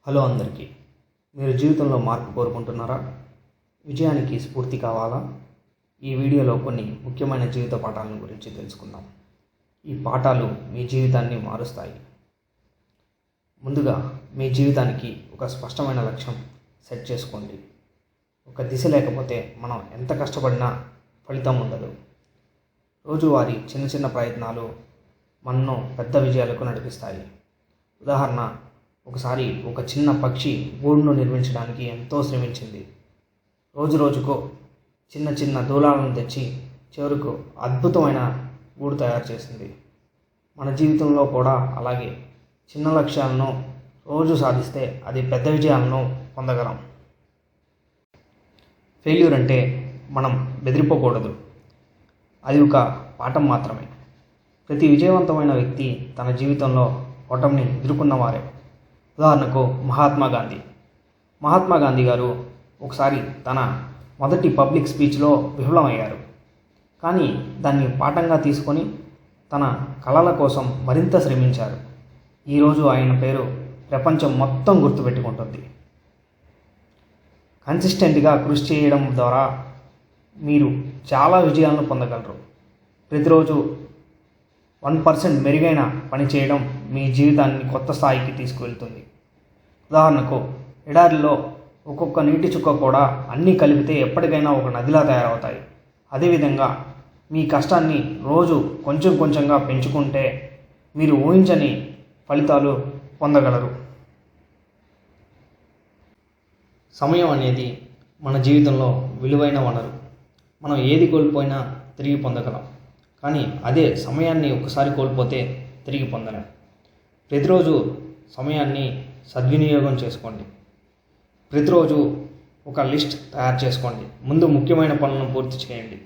Hello అందరికీ. మీరు జీవితంలో మార్పు కోరుకుంటున్నారా? విజయానికి స్ఫూర్తి కావాలా? ఈ వీడియోలో కొన్ని ముఖ్యమైన జీవిత పాఠాలను గురించి తెలుసుకుందాం. ఈ పాఠాలు మీ జీవితాన్ని మారుస్తాయి. ముందుగా మీ జీవితానికి ఒక స్పష్టమైన లక్ష్యం సెట్ చేసుకోండి. ఒక దిశ లేకపోతే మనం ఎంత కష్టపడినా ఫలితం ఉండదు. రోజువారీ చిన్న చిన్న ప్రయత్నాలు మనను పెద్ద విజయాలకు నడిపిస్తాయి. ఉదాహరణ, ఒకసారి ఒక చిన్న పక్షి గూడును నిర్మించడానికి ఎంతో శ్రమించింది. రోజుకో చిన్న చిన్న దూలాలను తెచ్చి చివరకు అద్భుతమైన గూడు తయారు చేసింది. మన జీవితంలో కూడా అలాగే చిన్న లక్ష్యాలను రోజు సాధిస్తే అది పెద్ద విజయాలను పొందగలం. ఫెయిల్యూర్ అంటే మనం బెదిరిపోకూడదు. అది ఒక పాఠం మాత్రమే. ప్రతి విజయవంతమైన వ్యక్తి తన జీవితంలో ఓటమిని ఎదుర్కొన్నవారే. ఉదాహరణకు మహాత్మా గాంధీ గారు ఒకసారి తన మొదటి పబ్లిక్ స్పీచ్లో విఫలమయ్యారు. కానీ దాన్ని పాఠంగా తీసుకొని తన కళల కోసం మరింత శ్రమించారు. ఈరోజు ఆయన పేరు ప్రపంచం మొత్తం గుర్తుపెట్టుకుంటుంది. కన్సిస్టెంట్గా కృషి చేయడం ద్వారా మీరు చాలా విజయాలను పొందగలరు. ప్రతిరోజు 1% మెరుగైన పని చేయడం మీ జీవితాన్ని కొత్త స్థాయికి తీసుకువెళ్తుంది. ఉదాహరణకు, ఎడారిలో ఒక్కొక్క నీటి చుక్క కూడా అన్నీ కలిపితే ఎప్పటికైనా ఒక నదిలా తయారవుతాయి. అదేవిధంగా మీ కష్టాన్ని రోజు కొంచెం కొంచెంగా పెంచుకుంటే మీరు ఊహించని ఫలితాలు పొందగలరు. సమయం అనేది మన జీవితంలో విలువైన వనరు. మనం ఏది కోల్పోయినా తిరిగి పొందగలం. కానీ అదే సమయాన్ని ఒకసారి కోల్పోతే తిరిగి పొందలేం. ప్రతిరోజు సమయాన్ని సద్వినియోగం చేసుకోండి. ప్రతిరోజు ఒక లిస్ట్ తయారు చేసుకోండి. ముందు ముఖ్యమైన పనులను పూర్తి చేయండి.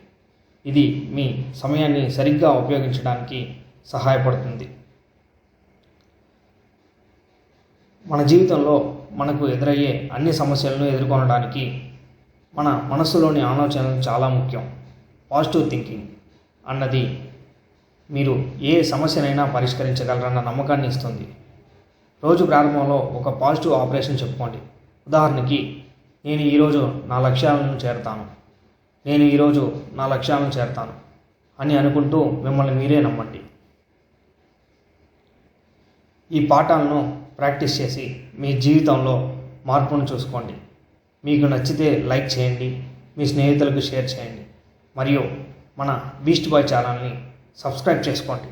ఇది మీ సమయాన్ని సరిగ్గా ఉపయోగించడానికి సహాయపడుతుంది. మన జీవితంలో మనకు ఎదురయ్యే అన్ని సమస్యలను ఎదుర్కొనడానికి మన మనస్సులోని ఆలోచనలు చాలా ముఖ్యం. పాజిటివ్ థింకింగ్ అన్నది మీరు ఏ సమస్యనైనా పరిష్కరించగలరన్న నమ్మకాన్ని ఇస్తుంది. రోజు ప్రారంభంలో ఒక పాజిటివ్ ఆపరేషన్ చెప్పుకోండి. ఉదాహరణకి, నేను ఈరోజు నా లక్ష్యాలను చేరతాను అని అనుకుంటూ మిమ్మల్ని మీరే నమ్మండి. ఈ పాఠాలను ప్రాక్టీస్ చేసి మీ జీవితంలో మార్పును చూసుకోండి. మీకు నచ్చితే లైక్ చేయండి, మీ స్నేహితులకు షేర్ చేయండి, మరియు మన బీస్ట్ బాయ్ ఛానల్ని సబ్స్క్రైబ్ చేసుకోండి.